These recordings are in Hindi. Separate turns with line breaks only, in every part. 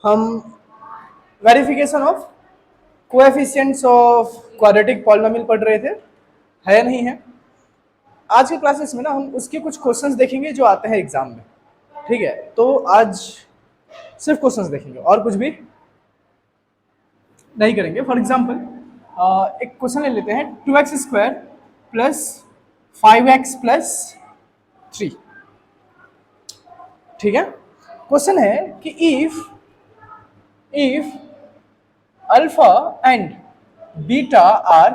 हम verification of coefficients of quadratic polynomial पढ़ रहे थे, है या नहीं है। आज के क्लासेस में ना हम उसके कुछ क्वेश्चंस देखेंगे जो आते हैं एग्जाम में। ठीक है, तो आज सिर्फ क्वेश्चंस देखेंगे और कुछ भी नहीं करेंगे। फॉर एग्जाम्पल एक क्वेश्चन ले लेते हैं, 2x² प्लस 5x प्लस 3। ठीक है, क्वेश्चन है कि if alpha and beta are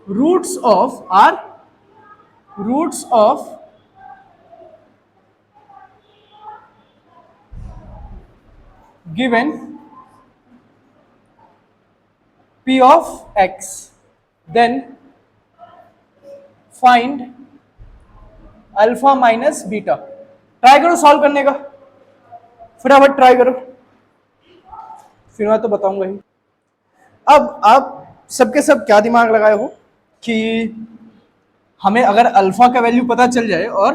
roots of given p of x, then find alpha minus beta. Try करो सॉल्व करने का, फटाफट ट्राई करो, फिर मैं तो बताऊंगा ही। अब आप सबके सब क्या दिमाग लगाए हो कि हमें अगर अल्फा का वैल्यू पता चल जाए और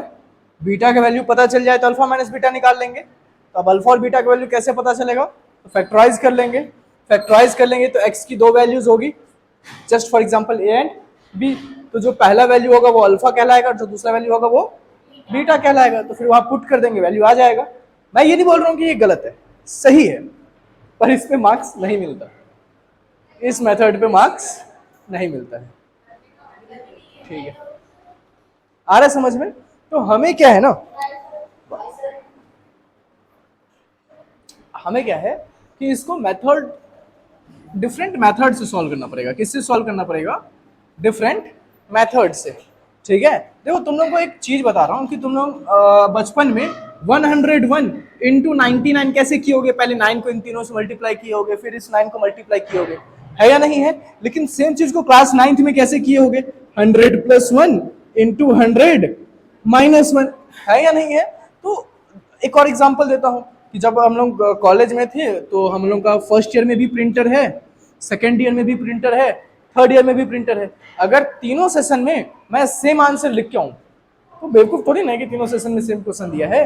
बीटा का वैल्यू पता चल जाए तो अल्फा माइनस बीटा निकाल लेंगे। तो अब अल्फा और बीटा का वैल्यू कैसे पता चलेगा, तो फैक्टराइज कर लेंगे। फैक्टराइज कर लेंगे तो x की दो वैल्यूज होगी, just for example a and b। तो जो पहला वैल्यू होगा वो अल्फा कहलाएगा और जो दूसरा वैल्यू होगा वो बीटा कहलाएगा। तो फिर वहां पुट कर देंगे, वैल्यू आ जाएगा। मैं ये नहीं बोल रहा हूँ कि ये गलत है, सही है, पर इस पे मार्क्स नहीं मिलता, इस मेथड पे मार्क्स नहीं मिलता है। ठीक है, आ रहा है समझ में। तो हमें क्या है ना, हमें क्या है कि इसको मेथड डिफरेंट मेथड से सॉल्व करना पड़ेगा। किससे सॉल्व करना पड़ेगा, डिफरेंट मेथड से। ठीक है, देखो तुम लोगों को एक चीज बता रहा हूं कि तुम लोग बचपन में 101 इंटू 99 कैसे किए होगे। पहले 9 को इन तीनों से मल्टीप्लाई किए होगे, फिर इस 9 को मल्टीप्लाई किए होगे, है या नहीं है। लेकिन सेम चीज को क्लास 9th में कैसे किए होगे, 100 प्लस 1 इंटू 100 माइनस 1, है या नहीं है। तो एक और एग्जांपल देता हूं कि जब हम लोग कॉलेज में थे तो हम लोग का फर्स्ट ईयर में भी प्रिंटर है, सेकेंड ईयर में भी प्रिंटर है, थर्ड ईयर में भी प्रिंटर है। अगर तीनों सेशन में मैं सेम आंसर लिख के आऊं तो बेवकूफ थोड़ी ना है कि तीनों सेशन में सेम क्वेश्चन दिया है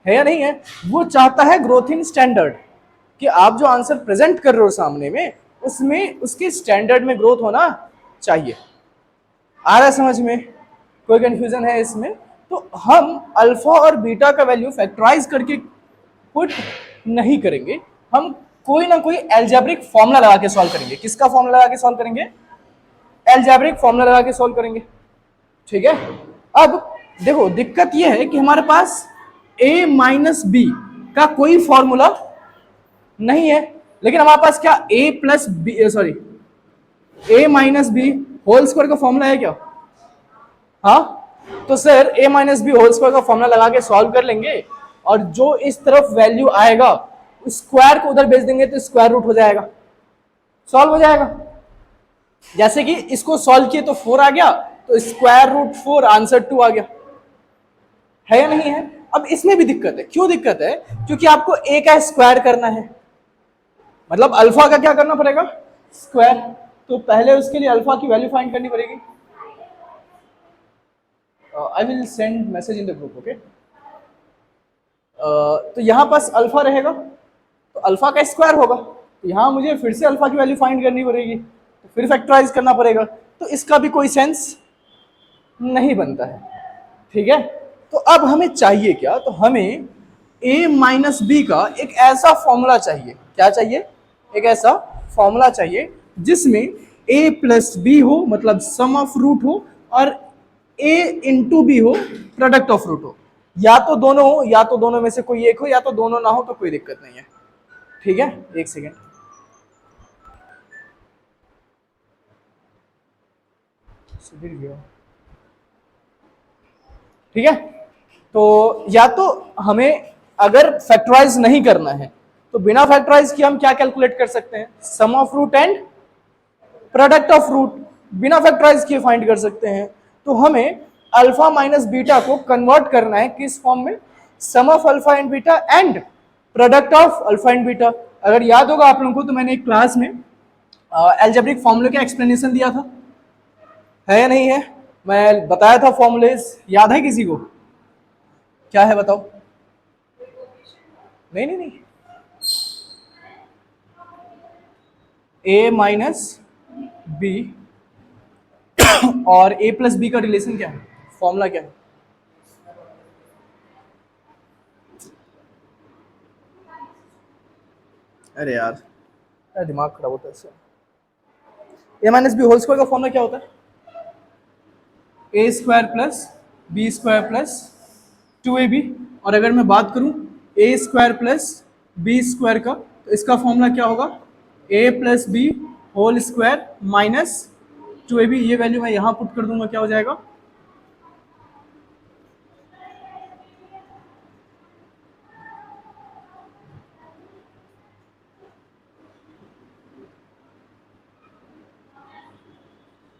या नहीं है। वो चाहता है ग्रोथ इन स्टैंडर्ड, कि आप जो आंसर प्रेजेंट कर रहे हो सामने में उसमें उसके स्टैंडर्ड में ग्रोथ होना चाहिए। आ रहा है समझ में, कोई कंफ्यूजन है इसमें। तो हम अल्फा और बीटा का वैल्यू फैक्टराइज करके पुट नहीं करेंगे, हम कोई ना कोई एल्जेब्रिक फॉर्मूला लगा के सॉल्व करेंगे। किसका फॉर्मूला लगा के सॉल्व करेंगे, एल्जेब्रिक फॉर्मूला लगा के सॉल्व करेंगे। ठीक है, अब देखो दिक्कत यह है कि हमारे पास a माइनस बी का कोई फॉर्मूला नहीं है, लेकिन हमारे पास क्या a plus b, sorry a minus B whole square का फॉर्मूला है क्या। हाँ, तो sir a minus B whole square का फॉर्मूला लगा के सॉल्व कर लेंगे और जो इस तरफ वैल्यू आएगा स्क्वायर को उधर भेज देंगे तो स्क्वायर रूट हो जाएगा, सॉल्व हो जाएगा। जैसे कि इसको सॉल्व किए तो 4 आ गया, तो स्क्वायर रूट 4 आंसर 2 आ गया, है या नहीं है। अब इसमें भी दिक्कत है, क्यों दिक्कत है, क्योंकि आपको a का स्क्वायर करना है, मतलब अल्फा का क्या करना पड़ेगा, स्क्वायर। तो पहले उसके लिए अल्फा की वैल्यू फाइंड करनी पड़ेगी। I will send message in the group, okay. तो यहां पास अल्फा रहेगा तो अल्फा का स्क्वायर होगा, तो यहां मुझे फिर से अल्फा की वैल्यू फाइंड करनी पड़ेगी, तो फिर फैक्टराइज करना पड़ेगा। तो इसका भी कोई सेंस नहीं बनता है। ठीक है, तो अब हमें चाहिए क्या, तो हमें a माइनस बी का एक ऐसा फॉर्मूला चाहिए। क्या चाहिए, एक ऐसा फॉर्मूला चाहिए जिसमें a प्लस बी हो, मतलब सम ऑफ रूट हो, और a इंटू बी हो, प्रोडक्ट ऑफ रूट हो। या तो दोनों हो, या तो दोनों में से कोई एक हो, या तो दोनों ना हो तो कोई दिक्कत नहीं है। ठीक है, एक सेकेंड। ठीक है, तो या तो हमें अगर फैक्टराइज नहीं करना है तो बिना फैक्टराइज किए हम क्या कैलकुलेट कर सकते हैं, sum of root and product of root बिना फैक्टराइज किए फाइंड कर सकते हैं। तो हमें अल्फा माइनस बीटा को कन्वर्ट करना है किस फॉर्म में, sum of alpha and beta and product of alpha and beta. अगर याद होगा आप लोगों को तो मैंने एक क्लास में एल्जेब्रिक फॉर्मूले का एक्सप्लेनेशन दिया था, है या नहीं है। मैं बताया था फॉर्मूलेज, याद है किसी को, क्या है बताओ। नहीं नहीं नहीं, ए माइनस बी और ए प्लस बी का रिलेशन क्या है, फॉर्मूला क्या है? अरे यार, मेरा दिमाग खराब होता है इससे। A minus B whole square का फॉर्मूला क्या होता है? A square plus B square plus 2ab। और अगर मैं बात करूं A square plus B square का, तो इसका फॉर्मूला क्या होगा? A plus B whole square minus 2ab। ये वैल्यू मैं यहां पुट कर दूंगा, क्या हो जाएगा?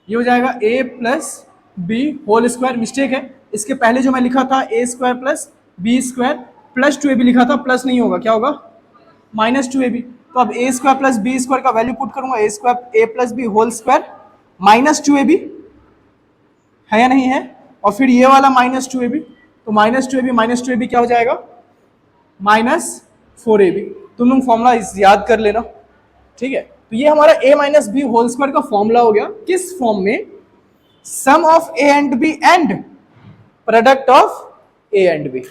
ये हो जाएगा A plus B whole square. Mistake है, इसके पहले जो मैं लिखा था A square plus B square plus 2ab लिखा था, प्लस नहीं होगा, क्या होगा? Minus 2ab। तो अब A square plus B square का वैल्यू पुट करूंगा, A square A plus B whole square minus 2ab, है या नहीं है? और फिर ये वाला माइनस 2ab, तो माइनस टू ए बी क्या हो जाएगा? -4ab। तुम लोग फॉर्मूला याद कर लेना, ठीक है? तो ये हमारा a minus B whole square का फॉर्मूला हो गया। किस फॉर्म में? Sum of a and b and product of a and b।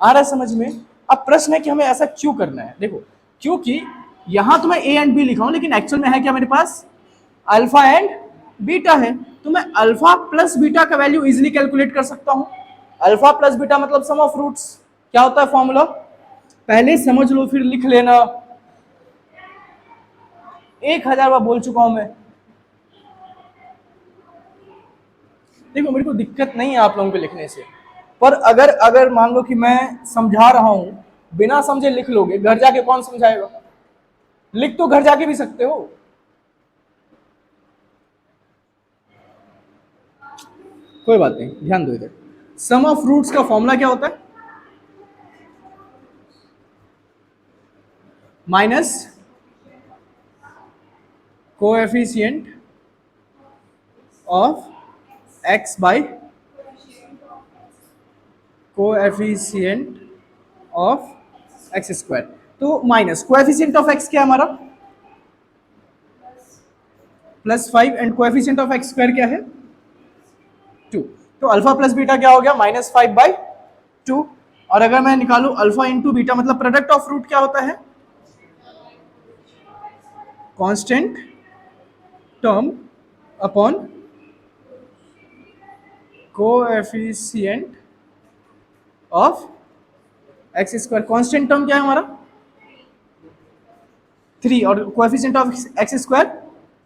आ रहा है समझ में? अब प्रश्न है कि हमें ऐसा क्यों करना है। देखो, क्योंकि यहां तो मैं a एंड b लिखा हूं, लेकिन एक्चुअल में है क्या मेरे पास? अल्फा एंड बीटा है। तो मैं अल्फा प्लस बीटा का वैल्यू इजिली कैलकुलेट कर सकता हूं। अल्फा प्लस बीटा मतलब सम ऑफ रूट्स। क्या होता है फॉर्मूला? पहले समझ लो फिर लिख लेना। 1000 बार बोल चुका हूं मैं। देखो, मेरे को दिक्कत नहीं है आप लोगों के लिखने से, पर अगर अगर मान लो कि मैं समझा रहा हूं, बिना समझे लिख लोगे, घर जाके कौन समझाएगा? लिख तो घर जाके भी सकते हो। कोई बात नहीं, ध्यान दो इधर। सम ऑफ रूट्स का फॉर्मूला क्या होता है? Minus coefficient of x by coefficient of x square. तो माइनस कोएफिशिएंट ऑफ एक्स क्या है हमारा? +5 and coefficient of x square क्या है? 2। तो अल्फा प्लस बीटा क्या हो गया? -5/2। और अगर मैं निकालू अल्फा इंटू बीटा, मतलब प्रोडक्ट ऑफ रूट क्या होता है? Constant term upon coefficient of x square. Constant term क्या है हमारा? 3 और कोएफिशिएंट ऑफ एक्स स्क्वायर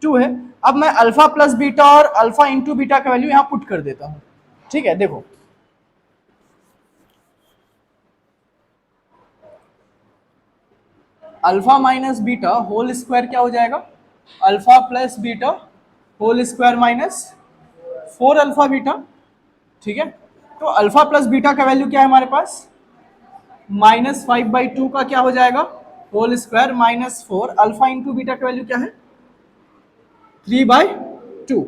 2 है। अब मैं अल्फा प्लस बीटा और अल्फा इंटू बीटा का वैल्यू यहां पुट कर देता हूं, ठीक है? देखो, alpha minus beta whole square क्या हो जाएगा? Alpha plus beta whole square minus 4 alpha beta, ठीक है? तो अल्फा प्लस बीटा का वैल्यू क्या है हमारे पास? -5/2 का क्या हो जाएगा? Whole square -4। Alpha into beta का वैल्यू क्या है? 3/2।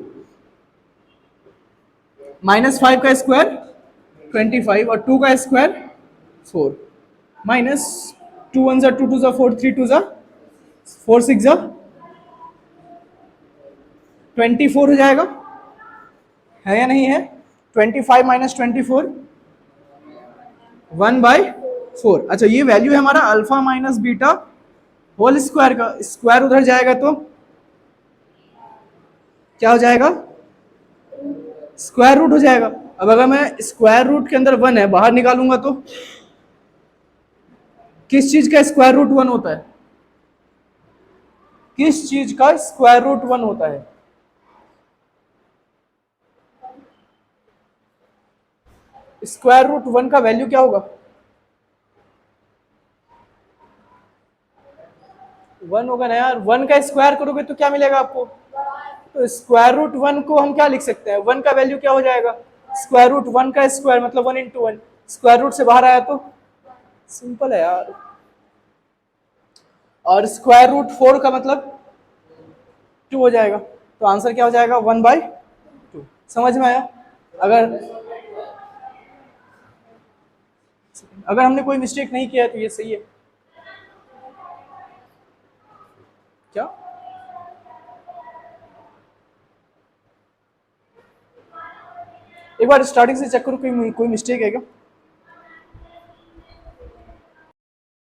-5 का स्क्वायर 25 और 2 का स्क्वायर 4, माइनस 2 1 जा 2 2 जा 4 3 2 जा 4 6 जा 24 हो जाएगा, है या नहीं है? 25 माइनस 24 1/4। अच्छा, ये वैल्यू है हमारा alpha minus beta whole square का। स्क्वायर उधर जाएगा तो क्या हो जाएगा? स्क्वायर रूट हो जाएगा। अब अगर मैं स्क्वायर रूट के अंदर 1 है बाहर निकालूंगा तो किस चीज का स्क्वायर रूट 1 होता है? किस चीज का स्क्वायर रूट 1 होता है? स्क्वायर रूट 1 का वैल्यू क्या होगा? 1 होगा ना यार। 1 का स्क्वायर करोगे तो क्या मिलेगा आपको? तो स्क्वायर रूट 1 को हम क्या लिख सकते हैं? 1 का वैल्यू क्या हो जाएगा? स्क्वायर रूट 1 का स्क्वायर मतलब 1 इंटू 1। स्क्वायर रूट से बाहर आया तो सिंपल है यार। और स्क्वायर रूट 4 का मतलब 2 हो जाएगा। तो आंसर क्या हो जाएगा? 1/2। समझ में आया? अगर अगर हमने कोई मिस्टेक नहीं किया है तो ये सही है क्या? एक बार स्टार्टिंग से चेक करो कोई मिस्टेक है क्या।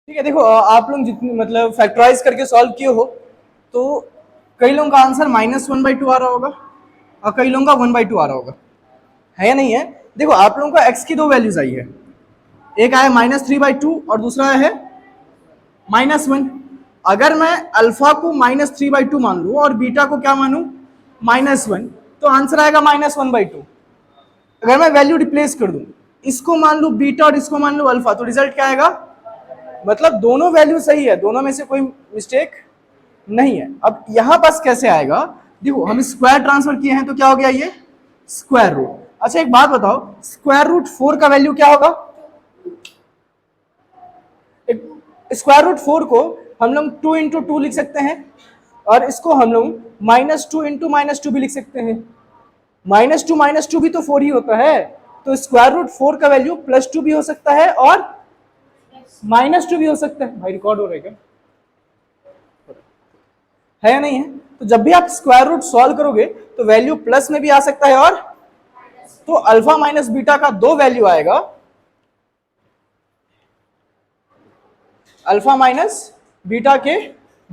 ठीक है, देखो आप लोग जितनी मतलब फैक्टराइज करके सॉल्व किए हो तो कई लोगों का आंसर -1/2 आ रहा होगा और कई लोगों का 1/2 आ रहा होगा, है या नहीं है। देखो आप लोगों का x की दो वैल्यूज आई है, एक आया -3/2 और दूसरा है -1। अगर मैं अल्फा को -3/2 मान लूं और बीटा को क्या मानूं -1, तो आंसर आएगा -1/2। अगर मैं वैल्यू रिप्लेस कर दूं, इसको मान लूं बीटा और इसको मान लूं अल्फा, तो रिजल्ट क्या आएगा, मतलब दोनों वैल्यू सही है, दोनों में से कोई मिस्टेक नहीं है। अब यहां पास कैसे आएगा, देखो हम स्क्वायर ट्रांसफर किए हैं तो क्या हो गया ये स्क्वायर रूट। अच्छा एक बात बताओ, स्क्वायर रूट 4 का वैल्यू क्या होगा। स्क्वायर रूट 4 को हम लोग 2 इंटू 2 लिख सकते हैं और इसको हम लोग -2 इंटू -2 भी लिख सकते हैं। -2 भी तो 4 ही होता है, तो स्क्वायर रूट 4 का वैल्यू +2 भी हो सकता है और -2 भी हो सकता है। भाई रिकॉर्ड हो रहा है क्या, है या नहीं है। तो जब भी आप स्क्वायर रूट सॉल्व करोगे तो वैल्यू प्लस में भी आ सकता है और तो अल्फा माइनस बीटा का दो वैल्यू आएगा, अल्फा माइनस बीटा के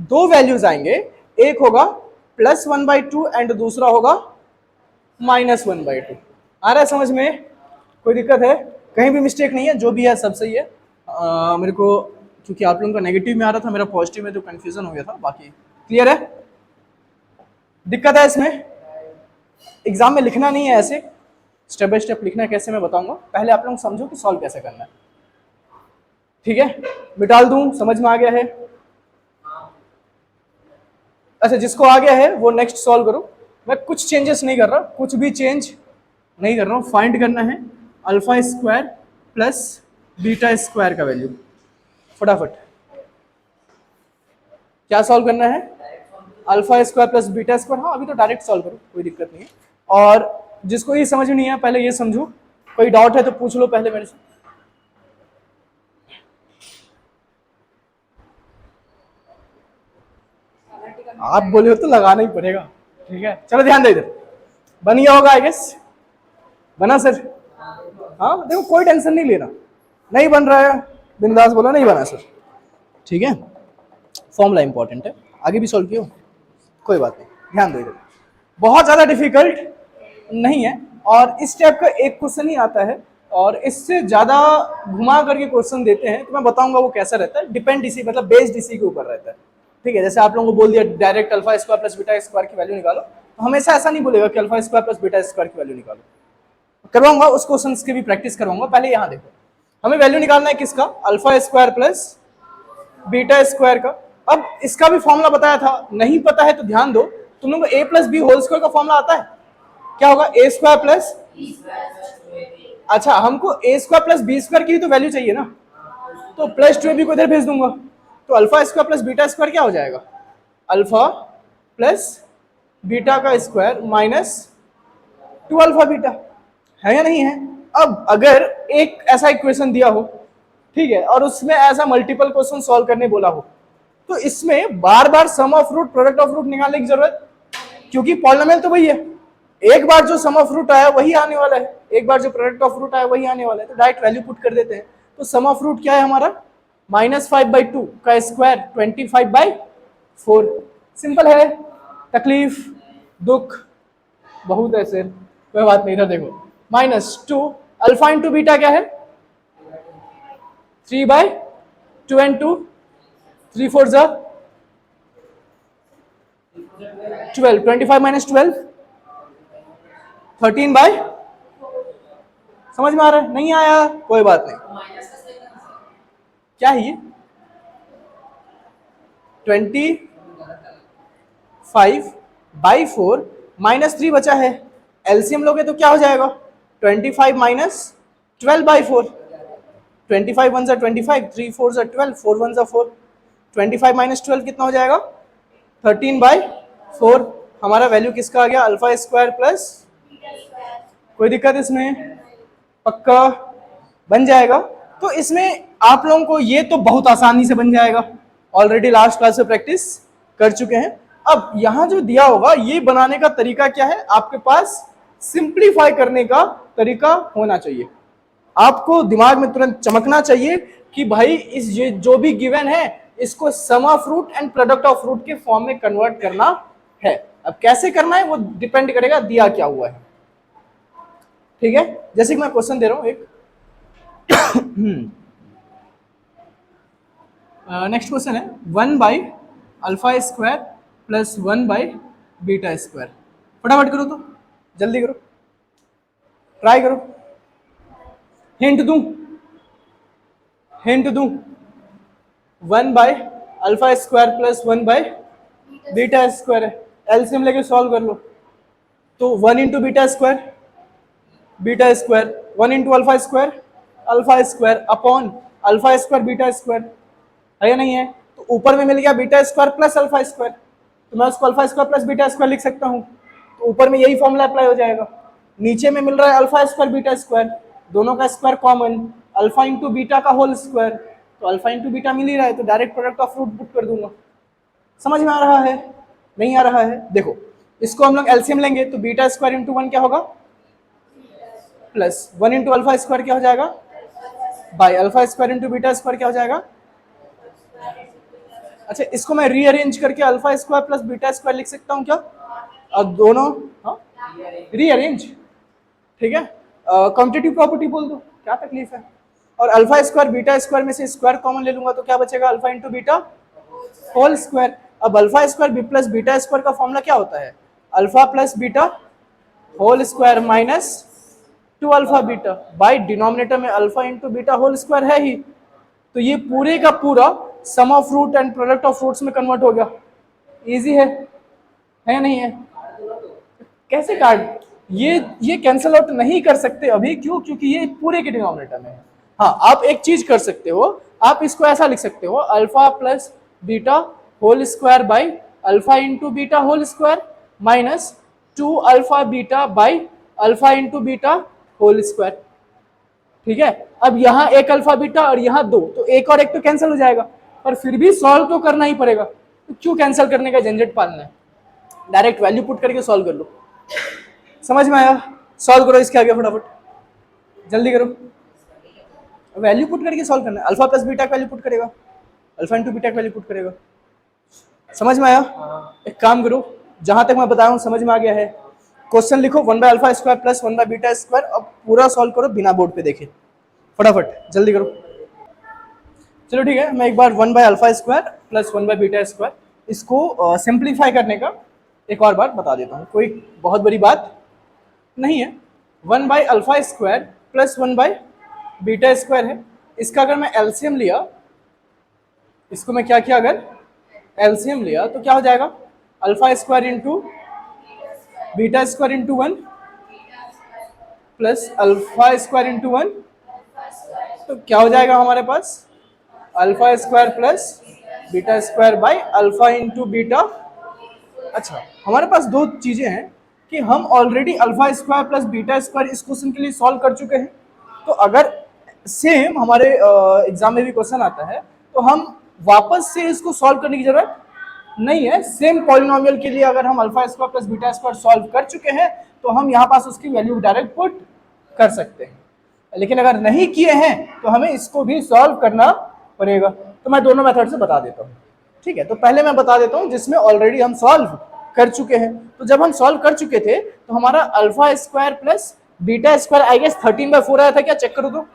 दो वैल्यूज आएंगे, एक होगा +1/2 एंड दूसरा होगा -1/2। आ रहा है समझ में, कोई दिक्कत है, कहीं भी मिस्टेक नहीं है, जो भी है सब सही है। मेरे को क्योंकि आप लोगों का नेगेटिव में आ रहा था, मेरा पॉजिटिव में तो कंफ्यूजन हो गया था, बाकी क्लियर है। दिक्कत है इसमें, एग्जाम में लिखना नहीं है ऐसे, स्टेप बाय स्टेप लिखना है, कैसे मैं बताऊंगा, पहले आप लोग समझो कि सॉल्व कैसे करना है। ठीक है, मिटाल दूं, समझ में आ गया है। अच्छा जिसको आ गया है वो नेक्स्ट सॉल्व करो, मैं कुछ चेंजेस नहीं कर रहा, कुछ भी चेंज नहीं कर रहा हूँ। फाइंड करना है alpha square plus beta square का वैल्यू, फटाफट क्या सॉल्व करना है, alpha square plus beta square. हाँ अभी तो डायरेक्ट सॉल्व करो, कोई दिक्कत नहीं है। और जिसको ये समझ में नहीं है पहले ये समझो, कोई डाउट है तो पूछ लो पहले मेरे से। आप बोले हो तो लगाना ही पड़ेगा, ठीक है चलो ध्यान दे, इधर बन गया होगा आई गेस, बना सर। हाँ देखो कोई टेंशन नहीं लेना, नहीं बन रहा है बिंदास बोला नहीं बना सर, ठीक है। फॉर्मूला इंपॉर्टेंट है, आगे भी सॉल्व किया कोई बात नहीं, ध्यान दो इधर, बहुत ज़्यादा डिफिकल्ट नहीं है। और इस टाइप का एक क्वेश्चन ही आता है और इससे ज़्यादा घुमा करके क्वेश्चन देते हैं, तो मैं बताऊंगा वो कैसा रहता है, डिपेंड इसी मतलब बेस्ड इसी के ऊपर रहता है। ठीक है, जैसे आप लोगों को बोल दिया direct alpha square plus beta square की वैल्यू निकालो, तो हमेशा ऐसा नहीं बोलेगा कि alpha square plus beta square की वैल्यू निकालो, करवाऊंगा उस क्वेश्चन की भी प्रैक्टिस करवाऊंगा। पहले यहाँ देखो, हमें वैल्यू निकालना है किसका, alpha square plus beta square का। अब इसका भी फॉर्मूला बताया था, नहीं पता है तो ध्यान दो, तुम लोग को a plus B whole square का फॉर्मूला आता है, क्या होगा a स्क्वायर प्लस, अच्छा हमको a square plus B square की तो वैल्यू चाहिए ना, तो +2ab को इधर भेज दूंगा, तो alpha square plus beta square क्या हो जाएगा, अल्फा प्लस बीटा का स्क्वायर माइनस 2 अल्फा बीटा, है या नहीं है। अब अगर एक ऐसा इक्वेशन दिया हो, ठीक है, और उसमें ऐसा मल्टीपल क्वेश्चन सॉल्व करने बोला हो, तो इसमें बार बार sum of root product of root निकालने की जरूरत, क्योंकि पॉलिनोमियल तो वही है, एक बार जो सम ऑफ रूट आया वही आने वाला है, एक बार जो प्रोडक्ट ऑफ रूट आया वही आने वाला है, तो डायरेक्ट वैल्यू पुट कर देते हैं। तो सम ऑफ रूट क्या है हमारा, -5/2 का स्क्वायर 25/4, सिंपल है, तकलीफ दुख बहुत है सर, कोई बात नहीं। इधर देखो -2 अल्फा इंटू बीटा क्या है 3/2 and 2 3 4 12, 25 - 12 13/, समझ में आ रहा है, नहीं आया कोई बात नहीं, क्या है ये 25/4 -3 बचा है, एलसीएम लोगे तो क्या हो जाएगा 25 - 12/4, 25 1 = 25, 3 4 = 12, 4 1 = 4, 25 - 12 कितना हो जाएगा 13/4। हमारा वैल्यू किसका आ गया, अल्फा स्क्वायर प्लस, कोई दिक्कत इसमें, पक्का बन जाएगा। तो इसमें आप लोगों को ये तो बहुत आसानी से बन जाएगा, ऑलरेडी लास्ट क्लास से प्रैक्टिस कर चुके हैं। अब यहाँ जो दिया होगा ये बनाने का तरीका क्या है, आपके पास सिंप्लीफाई करने का तरीका होना चाहिए। आपको दिमाग में तुरंत चमकना चाहिए कि भाई इस ये जो भी गिवन है इसको sum of root and product of root के फॉर्म में कन्वर्ट करना है। अब कैसे करना है वो डिपेंड करेगा दिया क्या हुआ है। ठीक है, जैसे कि मैं क्वेश्चन दे रहा हूं एक। नेक्स्ट क्वेश्चन है 1/α² + 1/β²। फटाफट करो तो, जल्दी करो, ट्राई करो। हिंट दूं 1/α² + 1/β² है। एलसीएम लेके सॉल्व कर लो। तो 1 × β² β², 1 × α² अपॉन α² β² है या नहीं है। तो ऊपर में मिल गया β² + α², तो मैं उसको α² + β² लिख सकता हूँ। तो ऊपर में यही फॉर्मूला अप्लाई हो जाएगा। नीचे में मिल रहा है α² β², दोनों का स्क्वायर कॉमन, α × बीटा का होल स्क्वायर, तो α × बीटा मिल ही रहा है, तो direct product of root put कर दूंगा। समझ में आ रहा है? नहीं आ रहा है? देखो इसको हम लोग एलसीएम लेंगे तो β² × 1 क्या होगा, प्लस 1 × α² क्या हो जाएगा, बाय α² × β² क्या हो जाएगा। अच्छा, इसको मैं रीअरेंज करके α² + β² लिख सकता हूँ क्या? अब दोनों रीअरेंज, ठीक है, कॉम्पिटिटिव प्रॉपर्टी बोल दो, क्या तकलीफ है। और α² β² में से स्क्वायर कॉमन ले लूंगा तो क्या बचेगा, α × बीटा होल स्क्वायर। अब α² + β² का फॉर्मूला क्या होता है, α + beta whole square minus 2α beta, by denominator में α × बीटा होल स्क्वायर है ही, तो ये पूरे का पूरा sum of root and product of roots में कन्वर्ट हो गया। इजी है या नहीं है? कैसे काट, ये कैंसिल आउट नहीं कर सकते अभी, क्यों? क्योंकि ये पूरे के डिनोमिनेटर में है। हाँ, आप एक चीज कर सकते हो, आप इसको ऐसा लिख सकते हो, α + beta whole square by α × beta whole square minus 2α beta by α × beta whole square. ठीक है, अब यहाँ एक अल्फा बीटा और यहाँ 2, तो एक और एक तो कैंसिल हो जाएगा, पर फिर भी सॉल्व तो करना ही पड़ेगा, तो क्यों कैंसिल करने का झंझट पालना है, डायरेक्ट वैल्यू पुट करके सॉल्व कर लो। समझ में आया? सॉल्व करो इसके आगे फटाफट, जल्दी करो। वैल्यू पुट करके सॉल्व करना है, α + बीटा का वैल्यू पुट करेगा, α × बीटा का वैल्यू पुट करेगा। समझ में आया? एक काम करो, जहां तक मैं बताया हूं समझ में आ गया है, क्वेश्चन लिखो 1/α² + 1/β², अब पूरा सॉल्व करो बिना बोर्ड पे देखे, फटाफट जल्दी करो। चलो ठीक है, मैं एक बार 1/α² + 1/β² इसको सिंप्लीफाई करने का एक और बार बता देता हूँ, कोई बहुत बड़ी बात नहीं है। 1/α² + 1/β² है, इसका अगर मैं एलसीएम लिया, इसको मैं क्या किया, अगर एलसीएम लिया तो क्या हो जाएगा, α² × β² × 1 प्लस α² × 1, तो क्या हो जाएगा हमारे पास, α² + β² बाई α × बीटा। अच्छा, हमारे पास दो चीजें हैं कि हम ऑलरेडी α² + β² इस क्वेश्चन के लिए सॉल्व कर चुके हैं, तो अगर सेम हमारे एग्जाम में भी क्वेश्चन आता है तो हम वापस से इसको सॉल्व करने की जरूरत नहीं है। सेम पॉलिनोमियल के लिए अगर हम α² + β² सॉल्व कर चुके हैं तो हम यहाँ पास उसकी वैल्यू डायरेक्ट पुट कर सकते हैं, लेकिन अगर नहीं किए हैं तो हमें इसको भी सॉल्व करना पड़ेगा। तो मैं दोनों मेथड से बता देता हूँ, ठीक है। तो पहले मैं बता देता हूँ जिसमें ऑलरेडी हम सॉल्व कर चुके हैं। तो जब हम सॉल्व कर चुके थे तो हमारा α² + β² आई गेस 13/4 आया था क्या, चेक करो तो,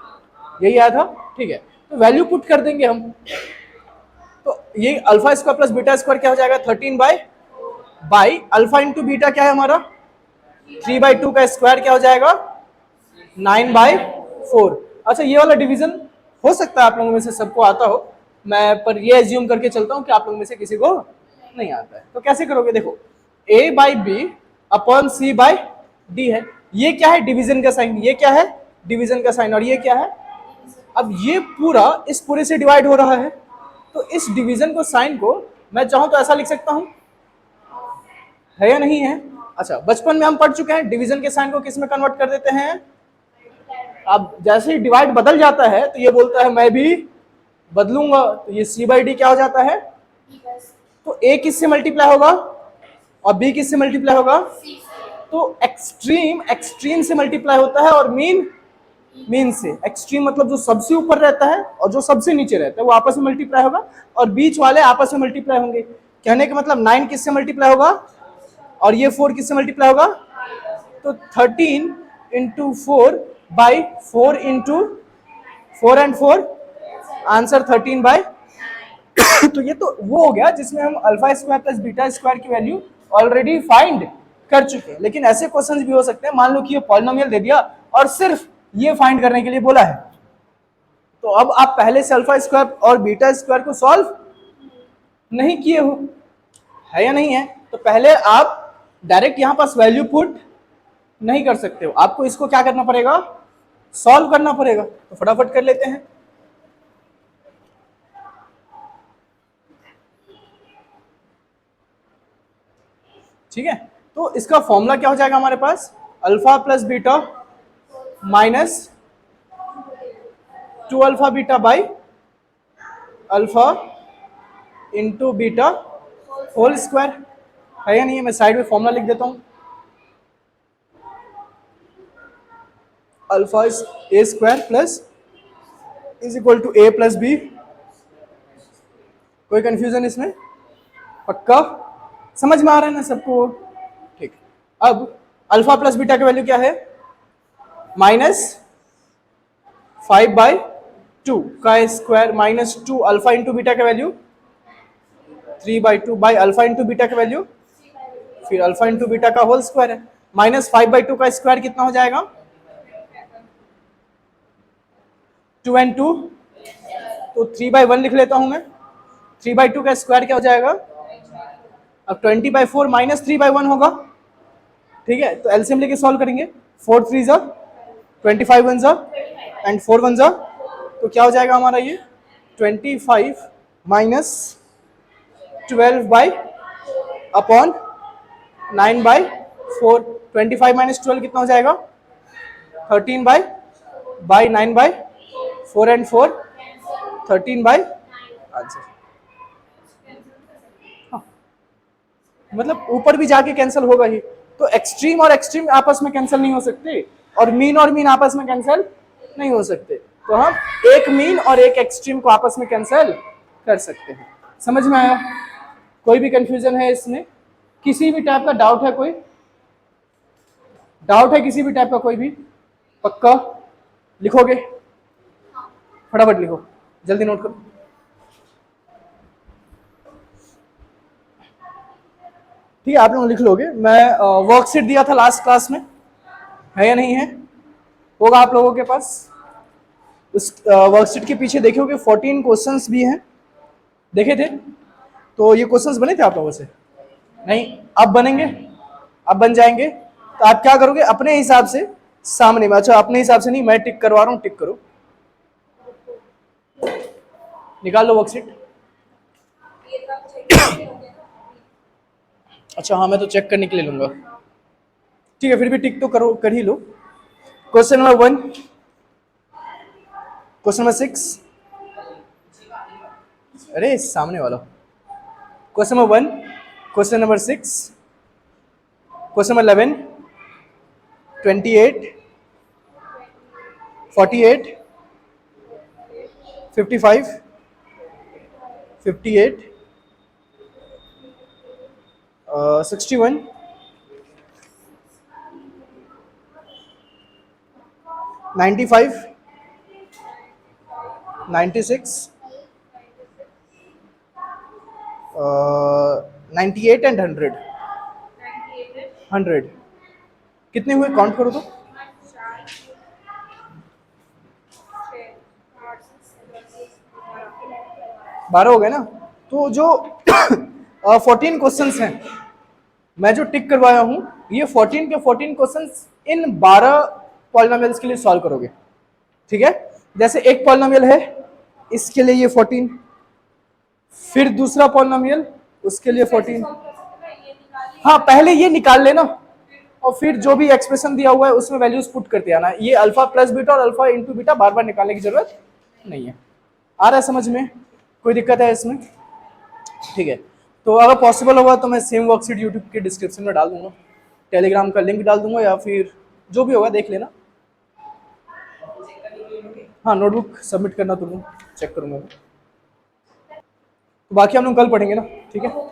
यही आया था, ठीक है। तो वैल्यू पुट कर देंगे हम, तो ये α² + β² क्या हो जाएगा, 13 बाई α × बीटा क्या है हमारा 3/2 का स्क्वायर क्या हो जाएगा 9/4। अच्छा, ये वाला डिवीजन हो सकता है आप लोगों में से सबको आता हो, मैं पर ये एज्यूम करके चलता हूं कि आप लोगों में से किसी को नहीं आता है। तो कैसे करोगे, देखो a/b अपॉन c/d है, ये क्या है डिवीजन का साइन, ये क्या है डिवीजन का साइन, और ये क्या है, अब ये पूरा इस पूरे से डिवाइड हो रहा है, तो इस डिवीजन को साइन को मैं चाहूं तो ऐसा लिख सकता हूं, है या नहीं है। अच्छा, बचपन में हम पढ़ चुके हैं डिवीजन के साइन को किस में कन्वर्ट कर देते हैं, अब जैसे ही डिवाइड बदल जाता है तो ये बोलता है मैं भी बदलूंगा, तो ये c/d क्या हो जाता है, तो a किससे मल्टीप्लाई होगा और b किससे मल्टीप्लाई होगा, तो एक्सट्रीम एक्सट्रीम से मल्टीप्लाई होता है और मीन मीन से। एक्सट्रीम मतलब जो सबसे ऊपर रहता है और जो सबसे नीचे रहता है वो आपस में मल्टीप्लाई होगा और बीच वाले आपस में मल्टीप्लाई होंगे। कहने का मतलब 9 किससे मल्टीप्लाई होगा और ये 4 किससे मल्टीप्लाई होगा? तो 13 into 4 by 4 into 4 and 4 answer 13 by तो ये तो वो हो गया जिसमें हम alpha square plus beta square की वैल्यू ऑलरेडी फाइंड कर चुके हैं। लेकिन ऐसे क्वेश्चंस भी हो सकते हैं, मान लो कि ये पॉलिनोमियल दे दिया और सिर्फ ये फाइंड करने के लिए बोला है, तो अब आप पहले से अल्फा स्क्वायर और बीटा स्क्वायर को सॉल्व नहीं किए हो, है या नहीं है? तो पहले आप डायरेक्ट यहां पास वैल्यू पुट नहीं कर सकते हो, आपको इसको क्या करना पड़ेगा? सॉल्व करना पड़ेगा। तो फटाफट कर लेते हैं। ठीक है, तो इसका फॉर्मूला क्या हो जाएगा हमारे पास? Alpha plus beta minus 2 alpha beta by alpha into beta whole square, है या नहीं है? मैं साइड में फॉर्मूला लिख देता हूं। Alpha a square plus is equal to a plus b. कोई कंफ्यूजन इसमें? पक्का समझ में आ रहा है ना सबको? ठीक। अब अल्फा प्लस बीटा की वैल्यू क्या है? माइनस 5/2 का square minus 2 alpha into beta का value 3/2 by alpha into beta का वैल्यू फिर अल्फा इंटू बीटा का होल स्क्वायर है। माइनस 5/2 का स्क्वायर कितना हो जाएगा? 2 and 2 तो 3/1 लिख लेता हूं मैं। 3/2 का स्क्वायर क्या हो जाएगा? अब 20/4 माइनस 3/1 होगा। ठीक है, तो एलसीएम लेके सॉल्व करेंगे। 4 3 जा 25 1 जा एंड 4 1 जा, तो क्या हो जाएगा हमारा ये? 25 माइनस 12 अपॉन 9/4। 25 माइनस 12 कितना हो जाएगा? 13 बाई 9/4 एंड 4 13 बाई आंसर। मतलब ऊपर भी जाके कैंसिल होगा ही, तो एक्सट्रीम और एक्सट्रीम आपस में कैंसिल नहीं हो सकते और मीन आपस में कैंसिल नहीं हो सकते, तो हम एक मीन और एक एक्सट्रीम को आपस में कैंसिल कर सकते हैं। समझ में आया? कोई भी कंफ्यूजन है इसमें? किसी भी टाइप का डाउट है? कोई डाउट है किसी भी टाइप का? कोई भी? पक्का लिखोगे? फटाफट लिखो, जल्दी नोट करो। ठीक है, आप लोग लिख लोगे। मैं वर्कशीट दिया था लास्ट क्लास में, है या नहीं है? होगा आप लोगों के पास। उस वर्कशीट के पीछे देखोगे 14 क्वेश्चंस भी हैं, देखे थे? तो ये क्वेश्चंस बने थे आप लोगों से? नहीं, अब बनेंगे, अब बन जाएंगे। तो आप क्या करोगे? अपने हिसाब से सामने में, अच्छा अपने हिसाब से नहीं, मैं टिक करवा रहा हूँ, टिक करो, निकाल लो वर्कशीट। अच्छा हाँ, मैं तो चेक करने के लिए लूंगा। ठीक है, फिर भी टिक तो करो, कर ही लो। क्वेश्चन नंबर 1, क्वेश्चन नंबर 6, अरे सामने वाला। Question number 1, question number 6, question number 11, 28, 48, 55, 58, 61, 95, 96, 98 and 100। 100 कितने हुए? काउंट करो तो। 12 हो गए ना? तो जो 14 क्वेश्चंस हैं, मैं जो टिक करवाया हूं, ये 14 के 14 क्वेश्चंस इन 12 पॉलिनोमियल्स के लिए सॉल्व करोगे। ठीक है, जैसे एक पॉलिनोमियल है, इसके लिए ये 14, फिर दूसरा पॉलिनोमियल, उसके लिए 14। हाँ, पहले ये निकाल लेना और फिर जो भी एक्सप्रेशन दिया हुआ है उसमें वैल्यूज पुट करते आना। ये अल्फा प्लस बीटा और अल्फा इंटू बीटा बार बार निकालने की जरूरत नहीं है। आ रहा है समझ में? कोई दिक्कत है इसमें? ठीक है, तो अगर पॉसिबल होगा तो मैं सेम वर्कशीट यूट्यूब के डिस्क्रिप्शन में डाल दूंगा। टेलीग्राम का लिंक डाल दूंगा या फिर जो भी होगा देख लेना। हाँ नोटबुक सबमिट करना तुम, चेक करूंगा। तो बाकी हम लोग कल पढ़ेंगे ना, ठीक है।